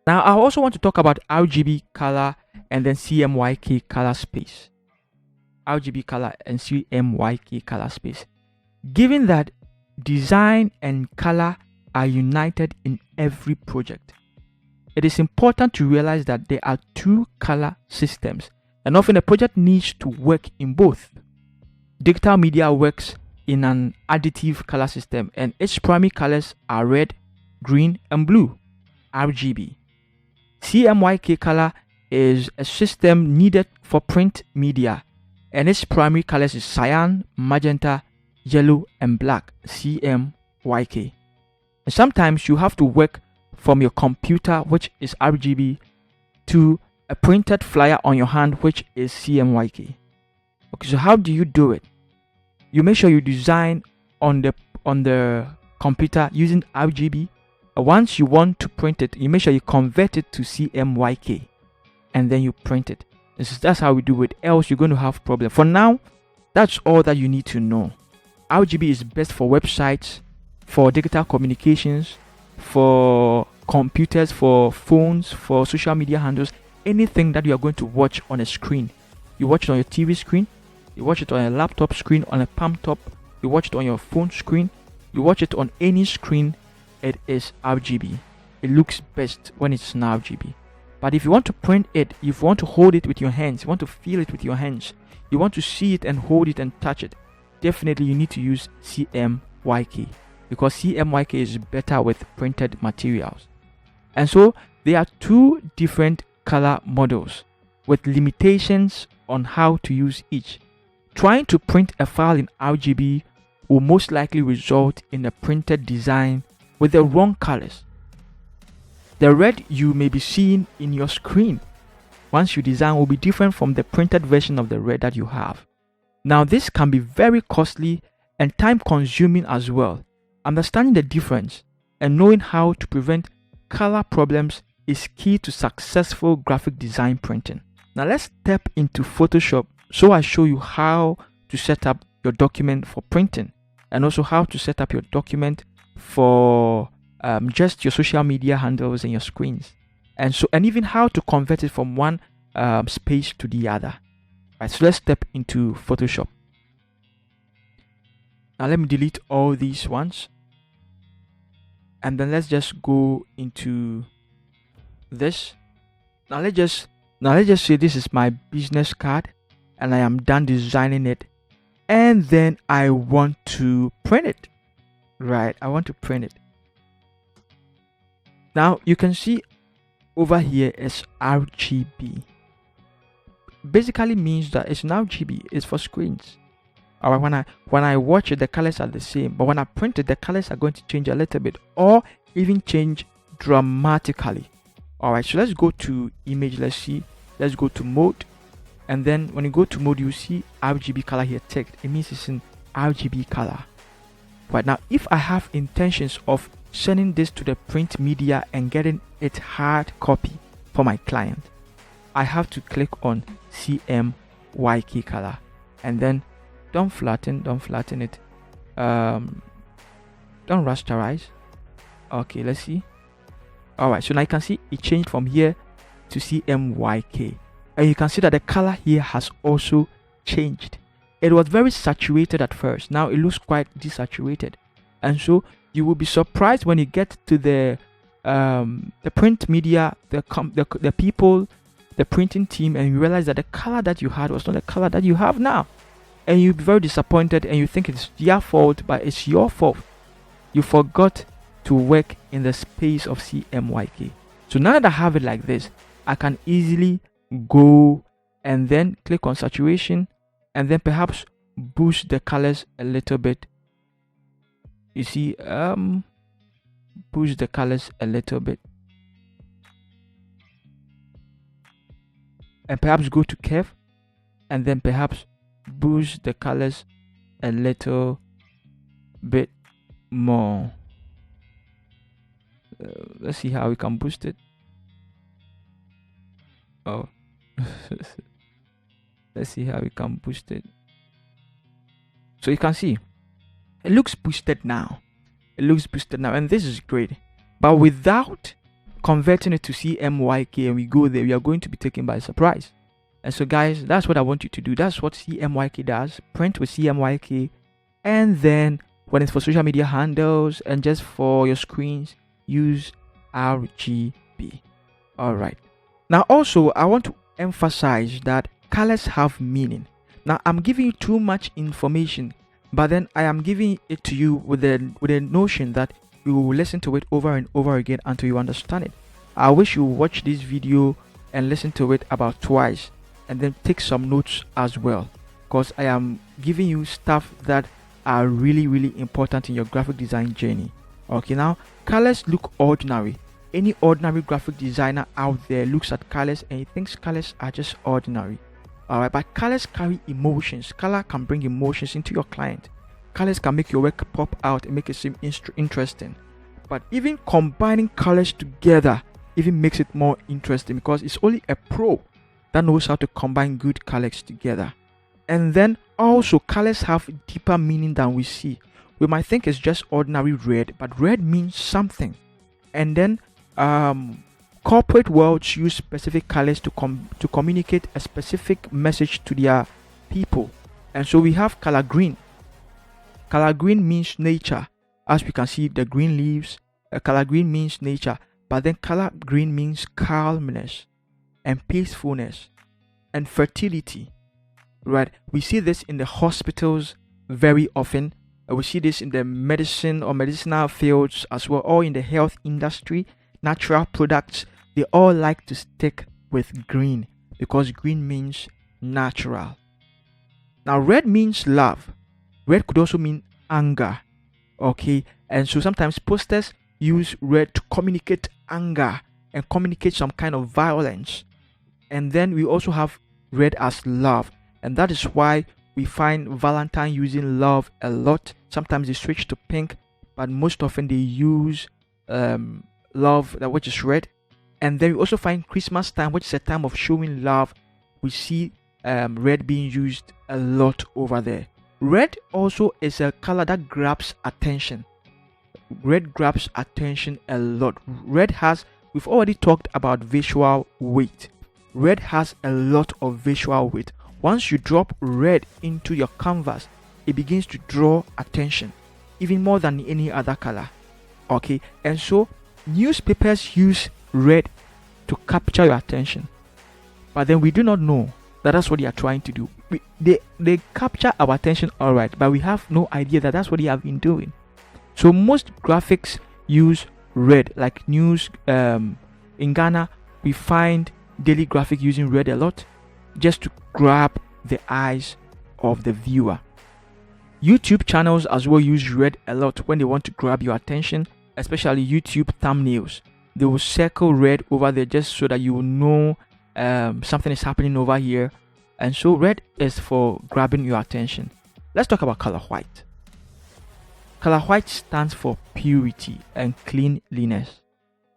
Now, I also want to talk about RGB color and then CMYK color space. RGB color and CMYK color space. Given that design and color are united in every project, it is important to realize that there are two color systems, and often a project needs to work in both. Digital media works in an additive color system, and its primary colors are red, green, and blue, RGB. CMYK color is a system needed for print media, and its primary colors is cyan, magenta, yellow, and black, CMYK. And sometimes you have to work from your computer, which is RGB, to a printed flyer on your hand, which is CMYK. Okay, so how do you do it? You make sure you design on the computer using RGB. Once you want to print it, you make sure you convert it to CMYK, and then you print it. That's how we do it. Else you're going to have problem. For now, that's all that you need to know. RGB is best for websites, for digital communications, for computers, for phones, for social media handles, anything that you are going to watch on a screen. You watch it on your TV screen, you watch it on a laptop screen, on a palm top, you watch it on your phone screen, you watch it on any screen, it is RGB. It looks best when it's in RGB. But if you want to print it, if you want to hold it with your hands, you want to feel it with your hands, you want to see it and hold it and touch it, definitely you need to use CMYK, because CMYK is better with printed materials. And so there are two different color models with limitations on how to use each. Trying to print a file in RGB will most likely result in a printed design with the wrong colors. The red you may be seeing in your screen once you design will be different from the printed version of the red that you have. Now, this can be very costly and time consuming as well. Understanding the difference and knowing how to prevent color problems is key to successful graphic design printing. Now let's step into Photoshop so I show you how to set up your document for printing, and also how to set up your document for just your social media handles and your screens, and even how to convert it from one space to the other. Right, so let's step into Photoshop. Now let me delete all these ones, and then let's just go into this. Now let's just say this is my business card and I am done designing it, and then I want to print it. Right, I want to print it. Now you can see over here is RGB. Basically means that it's an RGB, it's for screens. Alright, when I watch it, the colors are the same, but when I print it, the colors are going to change a little bit, or even change dramatically. Alright, so let's go to image. Let's go to mode, and then when you go to mode, you see RGB color here ticked. It means it's in RGB color. Right, now if I have intentions of sending this to the print media and getting it hard copy for my client, I have to click on CMYK color, and then don't flatten it, don't rasterize. Okay, let's see. Alright, so now you can see it changed from here to CMYK, and you can see that the color here has also changed. It was very saturated at first, now it looks quite desaturated, and so you will be surprised when you get to the print media, the people, the printing team, and you realize that the color that you had was not the color that you have now, and you'll be very disappointed, and you think it's their fault, but it's your fault. You forgot to work in the space of CMYK. So now that I have it like this, I can easily go and then click on saturation, and then perhaps boost the colors a little bit. You see, boost the colors a little bit, and perhaps go to curve, and then perhaps boost the colors a little bit more. Let's see how we can boost it. Oh, let's see how we can boost it. So you can see it looks boosted now. And this is great. But without converting it to CMYK and we go there, we are going to be taken by surprise. And so guys, that's what I want you to do. That's what CMYK does. Print with CMYK, and then when it's for social media handles and just for your screens, use RGB. All right. Now also, I want to emphasize that colors have meaning. Now I'm giving you too much information, but then I am giving it to you with a notion that you will listen to it over and over again until you understand it. I wish you watch this video and listen to it about twice and then take some notes as well, because I am giving you stuff that are really important in your graphic design journey. Okay, now colors look ordinary. Any ordinary graphic designer out there looks at colors and he thinks colors are just ordinary. Alright, but colors carry emotions. Color can bring emotions into your client. Colors can make your work pop out and make it seem interesting. But even combining colors together even makes it more interesting, because it's only a pro that knows how to combine good colors together. And then also, colors have deeper meaning than we see. We might think it's just ordinary red, but red means something. And then corporate worlds use specific colors to communicate a specific message to their people. And so we have color green. Color green means nature. As we can see, the green leaves. Color green means nature. But then color green means calmness and peacefulness and fertility. Right? We see this in the hospitals very often. We see this in the medicine or medicinal fields as well, or in the health industry. Natural products, they all like to stick with green because green means natural. Now red means love. Red could also mean anger. Okay, and so sometimes posters use red to communicate anger and communicate some kind of violence. And then we also have red as love, and that is why we find Valentine using love a lot. Sometimes they switch to pink, but most often they use love, which is red. And then we also find Christmas time, which is a time of showing love. We see red being used a lot over there. Red also is a color that grabs attention. Red grabs attention a lot. We've already talked about visual weight. Red has a lot of visual weight. Once you drop red into your canvas, it begins to draw attention, even more than any other color. Okay, and so newspapers use red to capture your attention, but then we do not know that that's what they are trying to do. They capture our attention, all right, but we have no idea that that's what they have been doing. So most graphics use red, like news. In Ghana, we find daily graphic using red a lot, just to grab the eyes of the viewer. YouTube channels as well use red a lot when they want to grab your attention, especially YouTube thumbnails. They will circle red over there just so that you will know something is happening over here. And so red is for grabbing your attention. Let's talk about color white. Color white stands for purity and cleanliness.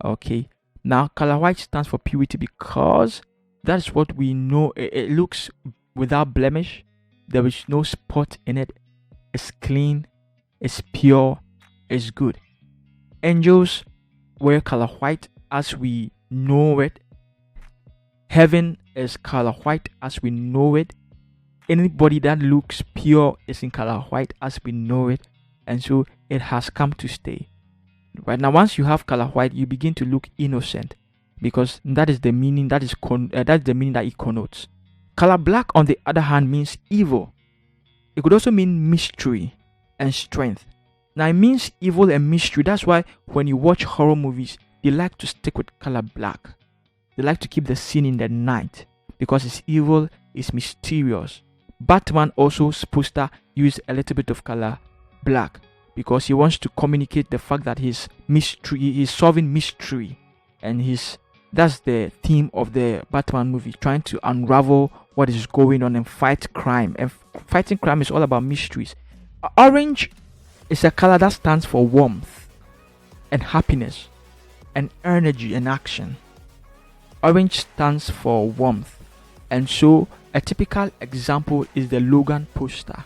Okay, now color white stands for purity because that is what we know. It looks without blemish. There is no spot in it. It's clean. It's pure. It's good. Angels wear color white as we know it. Heaven is color white as we know it. Anybody that looks pure is in color white as we know it. And so it has come to stay. Right now, once you have color white, you begin to look innocent, because that is the meaning that's the meaning that it connotes. Color black, on the other hand, means evil. It could also mean mystery and strength. Now it means evil and mystery. That's why when you watch horror movies, they like to stick with color black. They like to keep the scene in the night because it's evil, it's mysterious. Batman also's poster used a little bit of color black because he wants to communicate the fact that he's solving mystery, and that's the theme of the Batman movie, trying to unravel what is going on and fight crime. And fighting crime is all about mysteries. Orange is a color that stands for warmth and happiness and energy and action. Orange stands for warmth, and so a typical example is the Logan poster.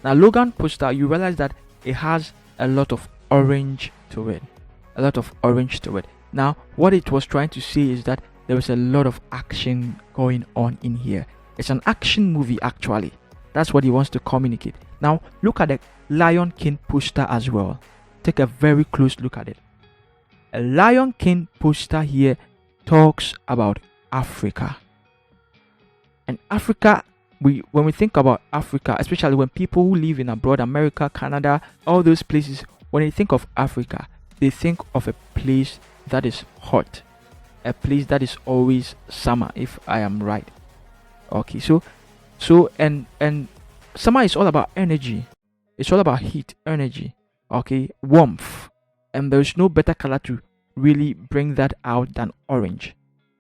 Now Logan poster, you realize that it has a lot of orange to it. Now, what it was trying to say is that there was a lot of action going on in here. It's an action movie, actually. That's what he wants to communicate. Now, look at the Lion King poster as well. Take a very close look at it. A Lion King poster here talks about Africa. And Africa, when we think about Africa, especially when people who live in abroad, America, Canada, all those places, when they think of Africa, they think of a place that is hot, a place that is always summer, if I am right. Okay, so and summer is all about energy. It's all about heat, energy, okay, warmth. And there's no better color to really bring that out than orange.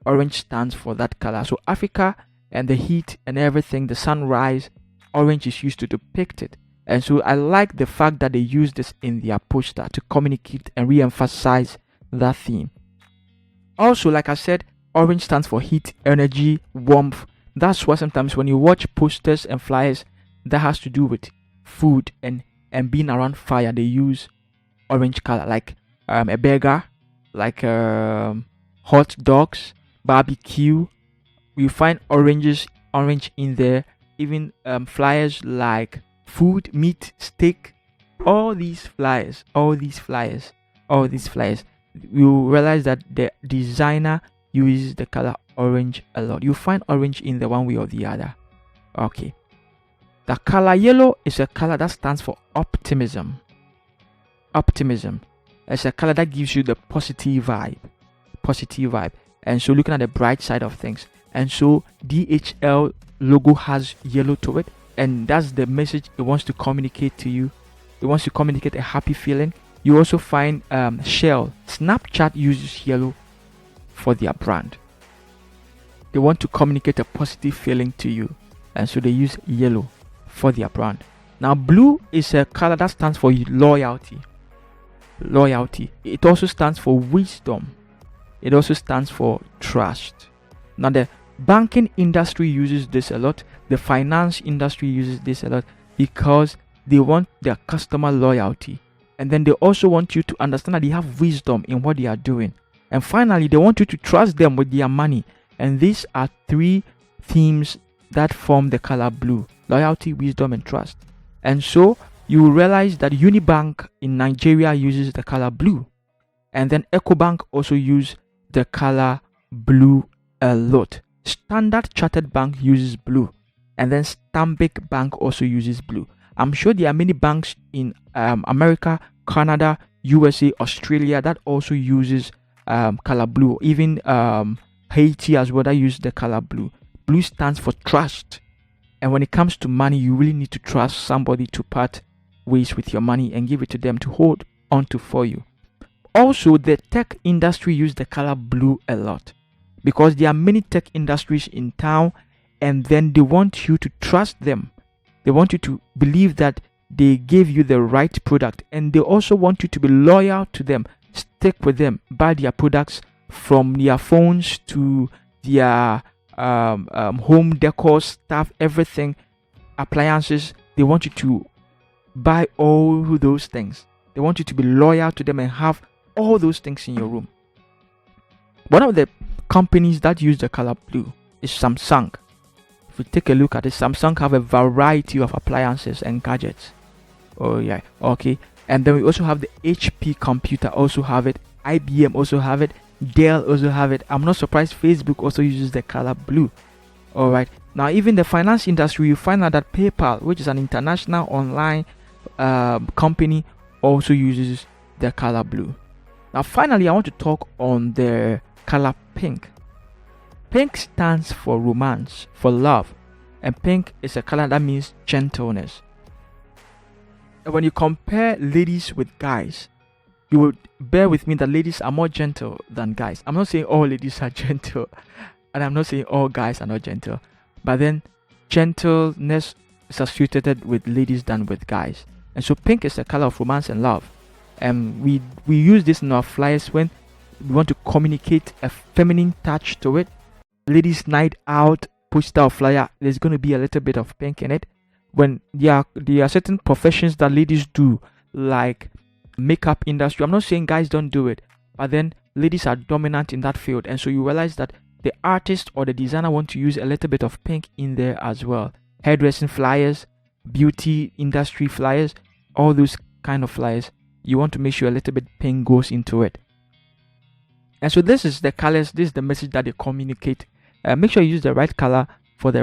Orange stands for that color. So Africa and the heat and everything, the sunrise, orange is used to depict it. And so I like the fact that they use this in their poster to communicate and re-emphasize that theme. Also, like I said, orange stands for heat, energy, warmth. That's why sometimes when you watch posters and flyers that has to do with food and being around fire, they use orange color, like a burger, like hot dogs, barbecue. You find orange in there. Even flyers like food, meat, steak. All these flyers, you realize that the designer uses the color orange a lot. You find orange in the one way or the other. Okay. The color yellow is a color that stands for optimism. Optimism. It's a color that gives you the positive vibe. And so looking at the bright side of things. And so DHL logo has yellow to it. And that's the message it wants to communicate to you. It wants to communicate a happy feeling. You also find Shell. Snapchat uses yellow for their brand. They want to communicate a positive feeling to you. And so they use yellow for their brand. Now, blue is a color that stands for loyalty. It also stands for wisdom. It also stands for trust. Now, the banking industry uses this a lot. The finance industry uses this a lot because they want their customer loyalty. And then they also want you to understand that they have wisdom in what they are doing. And finally, they want you to trust them with their money. And these are three themes that form the color blue: loyalty, wisdom, and trust. And so you will realize that Unibank in Nigeria uses the color blue. And then EcoBank also use the color blue a lot. Standard Chartered Bank uses blue. And then Stanbic Bank also uses blue. I'm sure there are many banks in America, Canada, USA, Australia that also uses color blue. Even Haiti as well, that use the color blue. Blue stands for trust. And when it comes to money, you really need to trust somebody to part ways with your money and give it to them to hold onto for you. Also, the tech industry use the color blue a lot because there are many tech industries in town, and then they want you to trust them. They want you to believe that they gave you the right product, and they also want you to be loyal to them, stick with them, buy their products from their phones to their home decor stuff, everything, appliances. They want you to buy all those things. They want you to be loyal to them and have all those things in your room. One of the companies that use the color blue is Samsung. If we take a look at it, Samsung have a variety of appliances and gadgets. Oh yeah, okay. And then we also have the HP computer also have it. IBM also have it. Dell also have it. I'm not surprised Facebook also uses the color blue. Alright. Now even the finance industry, you find out that PayPal, which is an international online company, also uses the color blue. Now finally, I want to talk on the color pink. Pink stands for romance, for love. And pink is a color that means gentleness. And when you compare ladies with guys, you will bear with me that ladies are more gentle than guys. I'm not saying all ladies are gentle, and I'm not saying all guys are not gentle. But then gentleness is associated with ladies than with guys. And so pink is a color of romance and love. And we use this in our flyers when we want to communicate a feminine touch to it. Ladies' night out poster or flyer, there's going to be a little bit of pink in it. When there are certain professions that ladies do, like makeup industry. I'm not saying guys don't do it, but then ladies are dominant in that field, and so you realize that the artist or the designer want to use a little bit of pink in there as well. Hairdressing flyers, beauty industry flyers, all those kind of flyers, you want to make sure a little bit pink goes into it. And so this is the colors, this is the message that they communicate. Make sure you use the right color for the